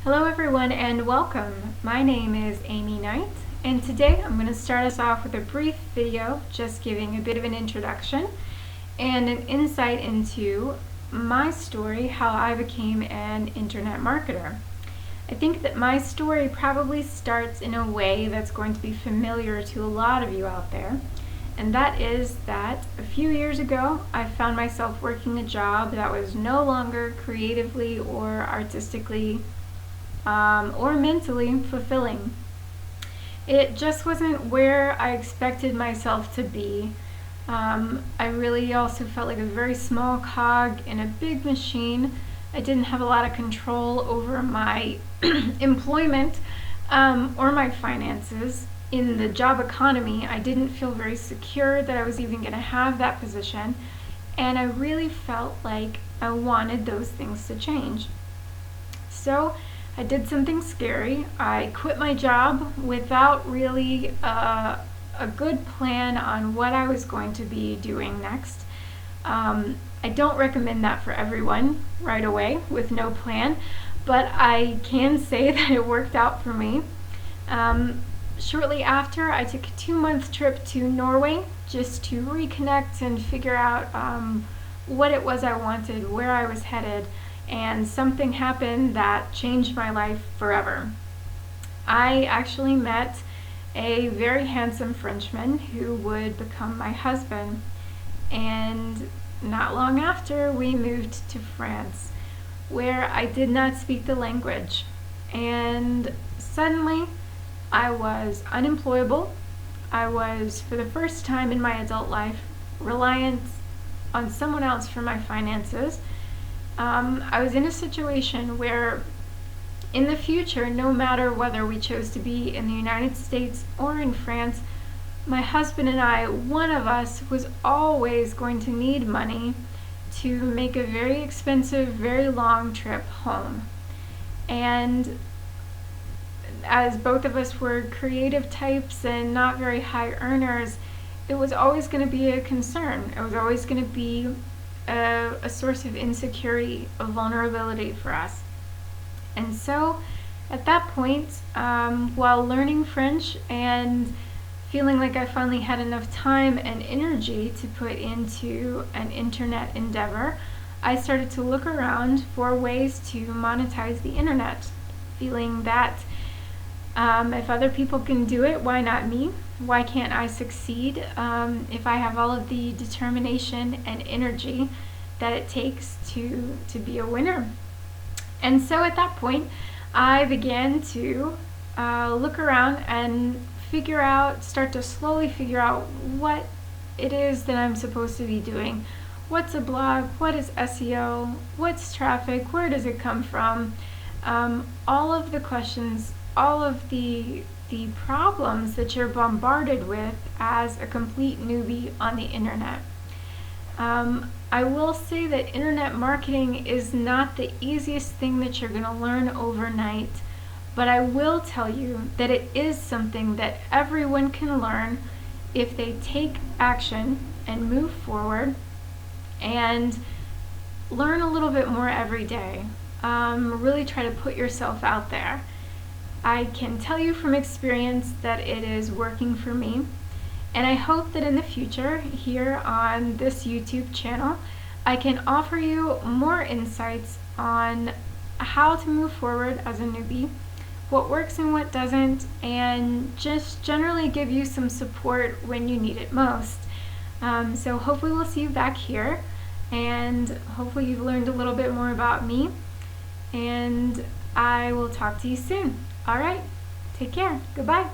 Hello everyone and welcome. My name is Amy Knight and today I'm going to start us off with a brief video just giving a bit of an introduction and an insight into my story, how I became an internet marketer. I think that my story probably starts in a way that's going to be familiar to a lot of you out there, and that is that a few years ago I found myself working a job that was no longer creatively or artistically or mentally fulfilling. It just wasn't where I expected myself to be. I really also felt like a very small cog in a big machine. I didn't have a lot of control over my employment or my finances. In the job economy, I didn't feel very secure that I was even going to have that position, and I really felt like I wanted those things to change. So I did something scary. I quit my job without really a good plan on what I was going to be doing next. I don't recommend that for everyone right away with no plan, but I can say that it worked out for me. Shortly after, I took a 2-month trip to Norway just to reconnect and figure out what it was I wanted, where I was headed, and something happened that changed my life forever. I actually met a very handsome Frenchman who would become my husband, and not long after we moved to France, where I did not speak the language, and suddenly I was unemployable. I was, for the first time in my adult life, reliant on someone else for my finances. I was in a situation where in the future, no matter whether we chose to be in the United States or in France, my husband and I, one of us was always going to need money to make a very expensive, very long trip home. And as both of us were creative types and not very high earners, it was always going to be a concern. It was always going to be a source of insecurity, of vulnerability for us. And so at that point, while learning French and feeling like I finally had enough time and energy to put into an internet endeavor, I started to look around for ways to monetize the internet, feeling that if other people can do it, why not me? Why can't I succeed if I have all of the determination and energy that it takes to be a winner? And so at that point, I began to look around and start to slowly figure out what it is that I'm supposed to be doing. What's a blog? What is SEO? What's traffic? Where does it come from? All of the questions, all of the problems that you're bombarded with as a complete newbie on the internet. I will say that internet marketing is not the easiest thing that you're going to learn overnight, but I will tell you that it is something that everyone can learn if they take action and move forward and learn a little bit more every day. Really try to put yourself out there. I can tell you from experience that it is working for me, and I hope that in the future here on this YouTube channel I can offer you more insights on how to move forward as a newbie, what works and what doesn't, and just generally give you some support when you need it most. So hopefully we'll see you back here, and hopefully you've learned a little bit more about me, and I will talk to you soon. All right, take care. Goodbye.